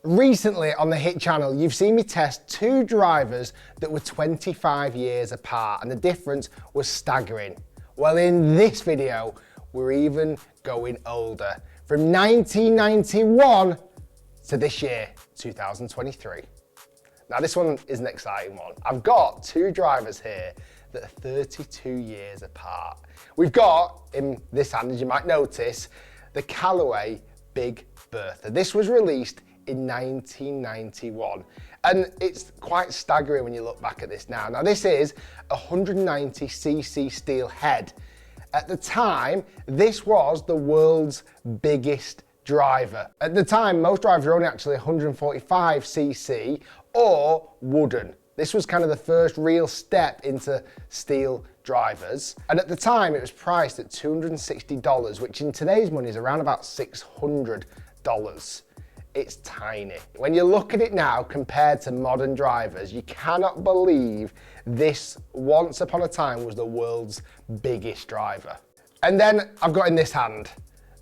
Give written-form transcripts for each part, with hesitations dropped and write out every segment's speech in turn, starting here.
Recently on the Hit channel, you've seen me test two drivers that were 25 years apart, and the difference was staggering. Well, in this video, we're even going older, from 1991 to this year, 2023. Now this one is an exciting one. I've got two drivers here that are 32 years apart. We've got, in this hand, as you might notice, the Callaway Big Bertha. This was released in 1991, and it's quite staggering when you look back at this now. Now this is a 190cc steel head. At the time, this was the world's biggest driver. At the time, most drivers were only actually 145cc or wooden. This was kind of the first real step into steel drivers. And at the time, it was priced at $260, which in today's money is around about $600. It's tiny. When you look at it now compared to modern drivers, you cannot believe this once upon a time was the world's biggest driver. And then I've got in this hand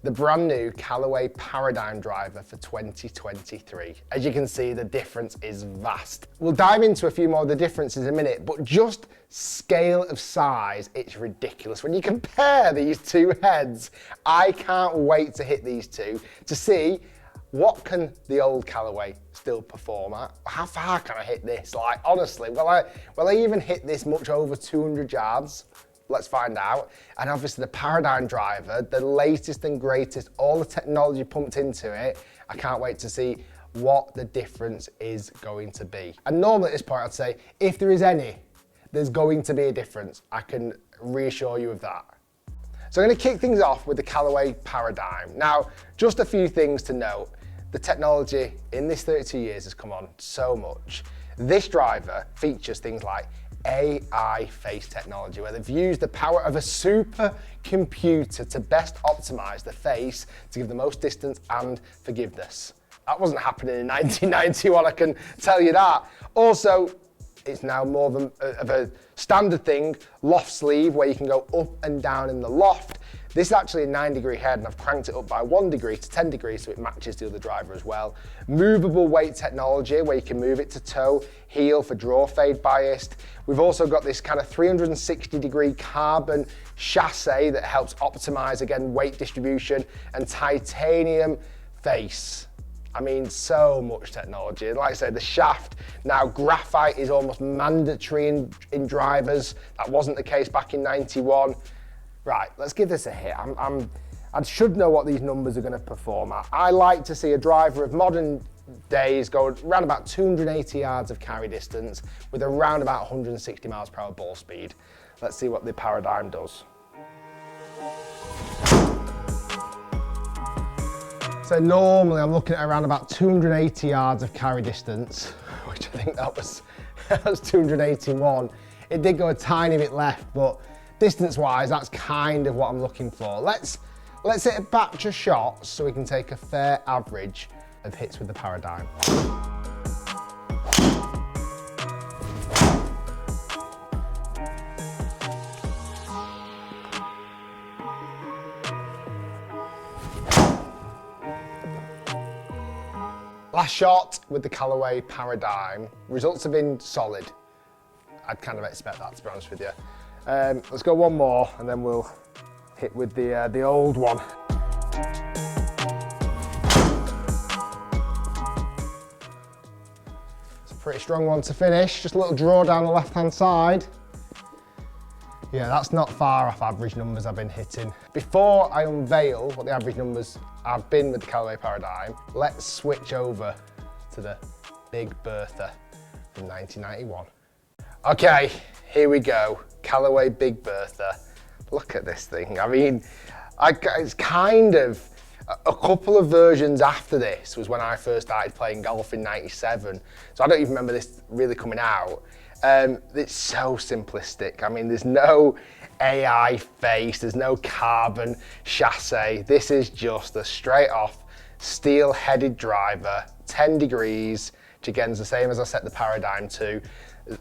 the brand new Callaway Paradym driver for 2023. As you can see, the difference is vast. We'll dive into a few more of the differences in a minute, but just scale of size, it's ridiculous. When you compare these two heads, I can't wait to hit these two to see what can the old Callaway still perform at? How far can I hit this? Like, honestly, will I even hit this much over 200 yards? Let's find out. And obviously the Paradym driver, the latest and greatest, all the technology pumped into it. I can't wait to see what the difference is going to be. And normally at this point I'd say, if there is any, there's going to be a difference. I can reassure you of that. So I'm gonna kick things off with the Callaway Paradym. Now, just a few things to note. The technology in this 32 years has come on so much. This driver features things like AI face technology, where they've used the power of a supercomputer to best optimize the face to give the most distance and forgiveness. That wasn't happening in 1991, I can tell you that. Also, it's now more of a standard thing, loft sleeve, where you can go up and down in the loft. This is actually a 9-degree head, and I've cranked it up by 1 degree to 10 degrees so it matches the other driver as well. Movable weight technology, where you can move it to toe, heel for draw fade biased. We've also got this kind of 360-degree carbon chassis that helps optimize, again, weight distribution, and titanium face. I mean, so much technology. And like I said, the shaft, now graphite is almost mandatory in drivers. That wasn't the case back in 91. Right, let's give this a hit. I should know what these numbers are gonna perform at. I like to see a driver of modern days go around about 280 yards of carry distance with around about 160 miles per hour ball speed. Let's see what the Paradym does. So normally I'm looking at around about 280 yards of carry distance, which I think that was 281. It did go a tiny bit left, but distance-wise, that's kind of what I'm looking for. Let's hit a batch of shots so we can take a fair average of hits with the Paradym. Last shot with the Callaway Paradym. Results have been solid. I'd kind of expect that, to be honest with you. Let's go one more and then we'll hit with the old one. It's a pretty strong one to finish. Just a little draw down the left-hand side. Yeah, that's not far off average numbers I've been hitting. Before I unveil what the average numbers have been with the Callaway Paradym, let's switch over to the Big Bertha from 1991. Okay, here we go. Callaway Big Bertha. Look at this thing. I mean, it's kind of a couple of versions after this was when I first started playing golf in 97. So I don't even remember this really coming out. It's so simplistic. I mean, there's no AI face, there's no carbon chassis. This is just a straight off steel headed driver, 10 degrees, which again is the same as I set the Paradym to.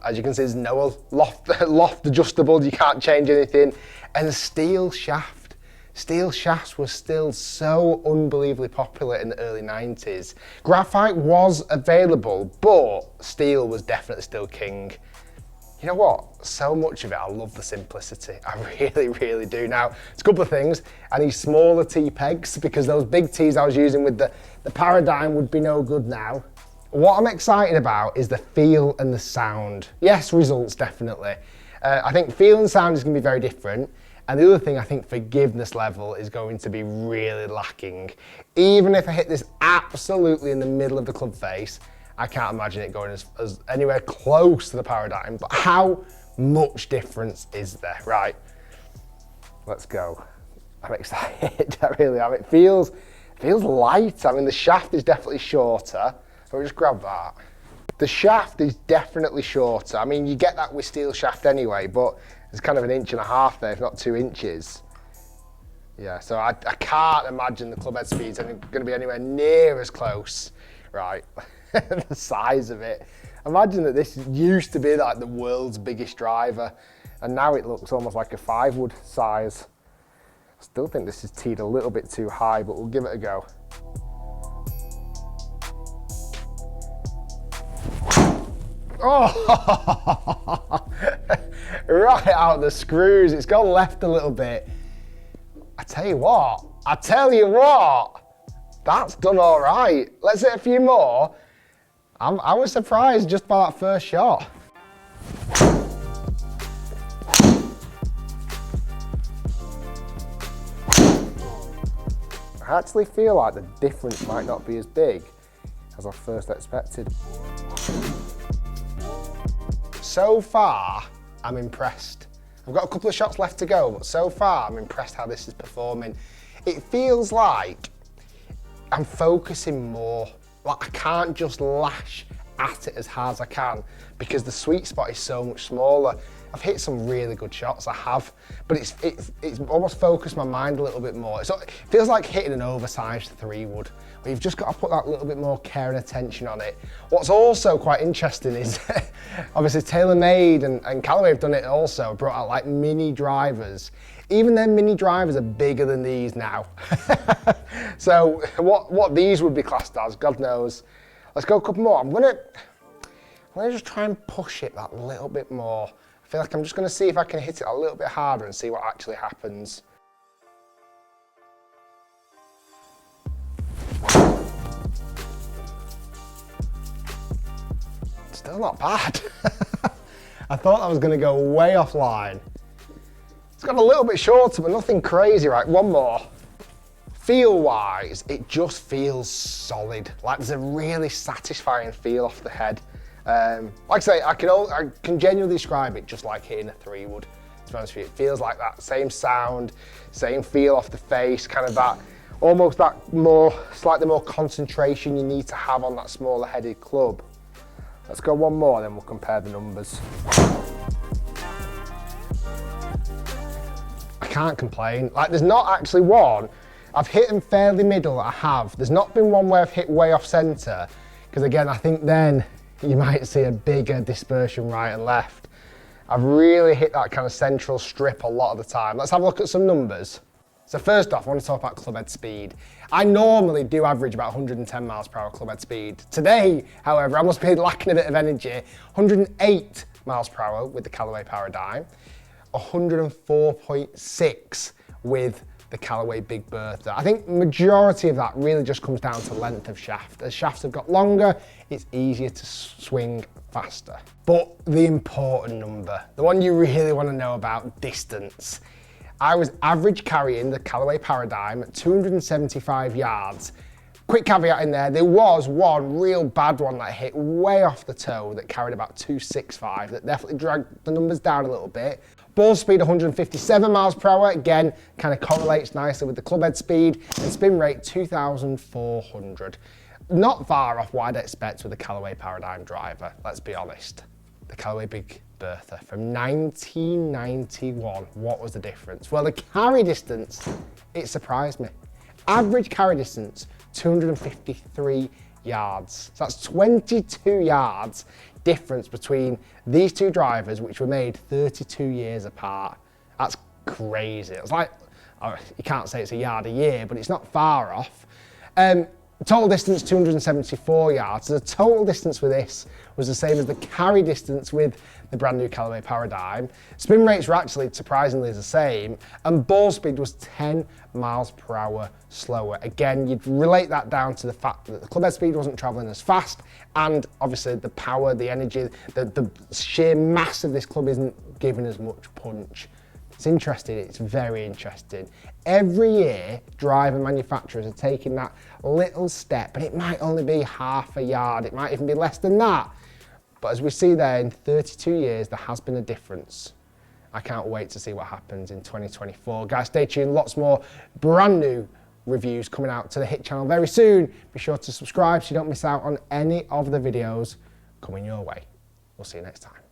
As you can see, there's no loft adjustable, you can't change anything. And a steel shaft, Steel shafts were still so unbelievably popular in the early 90s. Graphite was available, but steel was definitely still king. You know what? So much of it, I love the simplicity. I really, really do. Now, it's a couple of things. I need smaller T-pegs because those big T's I was using with the Paradym would be no good now. What I'm excited about is the feel and the sound. Yes, results, definitely. I think feel and sound is going to be very different. And the other thing, I think forgiveness level is going to be really lacking. Even if I hit this absolutely in the middle of the club face, I can't imagine it going as anywhere close to the Paradym, but how much difference is there? Right, let's go. I'm excited, I really am. It feels light. I mean, the shaft is definitely shorter. So we'll just grab that. The shaft is definitely shorter. I mean, you get that with steel shaft anyway, but it's kind of 1.5 inches there, if not 2 inches. Yeah, so I can't imagine the club head speed's going to be anywhere near as close. Right. The size of it. Imagine that this used to be like the world's biggest driver, and now it looks almost like a 5-wood size. I still think this is teed a little bit too high, but we'll give it a go. Oh, right out the screws. It's gone left a little bit. I tell you what, that's done all right. Let's hit a few more. I was surprised just by that first shot. I actually feel like the difference might not be as big as I first expected. So far, I'm impressed. I've got a couple of shots left to go, but so far I'm impressed how this is performing. It feels like I'm focusing more. Like I can't just lash at it as hard as I can because the sweet spot is so much smaller. I've hit some really good shots, I have, but it's almost focused my mind a little bit more. So it feels like hitting an oversized 3-wood, where you've just got to put that little bit more care and attention on it. What's also quite interesting is, obviously TaylorMade and Callaway have done it also, brought out like mini drivers. Even their mini drivers are bigger than these now. So what these would be classed as, God knows. Let's go a couple more. I'm gonna just try and push it that little bit more. I feel like I'm just gonna see if I can hit it a little bit harder and see what actually happens. Still not bad. I thought that was gonna go way offline. It's got a little bit shorter, but nothing crazy, right? One more. Feel-wise, it just feels solid. Like there's a really satisfying feel off the head. Like I say, I can genuinely describe it just like hitting a 3-wood. To be honest with you, it feels like that same sound, same feel off the face, kind of that, almost that slightly more concentration you need to have on that smaller headed club. Let's go one more, then we'll compare the numbers. I can't complain. Like there's not actually one. I've hit them fairly middle, I have. There's not been one where I've hit way off center, because again, I think then you might see a bigger dispersion right and left. I've really hit that kind of central strip a lot of the time. Let's have a look at some numbers. So first off, I want to talk about club head speed. I normally do average about 110 miles per hour club head speed. Today, however, I must be lacking a bit of energy. 108 miles per hour with the Callaway Paradym, 104.6 with the Callaway Big Bertha. I think majority of that really just comes down to length of shaft. As shafts have got longer, it's easier to swing faster. But the important number, the one you really want to know about, distance. I was average carrying the Callaway Paradym at 275 yards. Quick caveat in there was one real bad one that hit way off the toe that carried about 265, that definitely dragged the numbers down a little bit. Ball speed 157 miles per hour, again, kind of correlates nicely with the club head speed, and spin rate 2,400. Not far off what I'd expect with the Callaway Paradym driver, let's be honest. The Callaway Big Bertha from 1991, what was the difference? Well, the carry distance, it surprised me. Average carry distance, 253 yards. So that's 22 yards difference between these two drivers, which were made 32 years apart. That's crazy. It's like You can't say it's a yard a year, but it's not far off. Total distance 274 yards. The total distance with this was the same as the carry distance with the brand new Callaway Paradym. Spin rates were actually surprisingly the same, and ball speed was 10 miles per hour slower. Again, you'd relate that down to the fact that the clubhead speed wasn't traveling as fast, and obviously the power, the energy, the sheer mass of this club isn't giving as much punch. It's interesting, it's very interesting. Every year, driver manufacturers are taking that little step, and it might only be half a yard, it might even be less than that. But as we see there, in 32 years, there has been a difference. I can't wait to see what happens in 2024. Guys, stay tuned, lots more brand new reviews coming out to the Hit channel very soon. Be sure to subscribe so you don't miss out on any of the videos coming your way. We'll see you next time.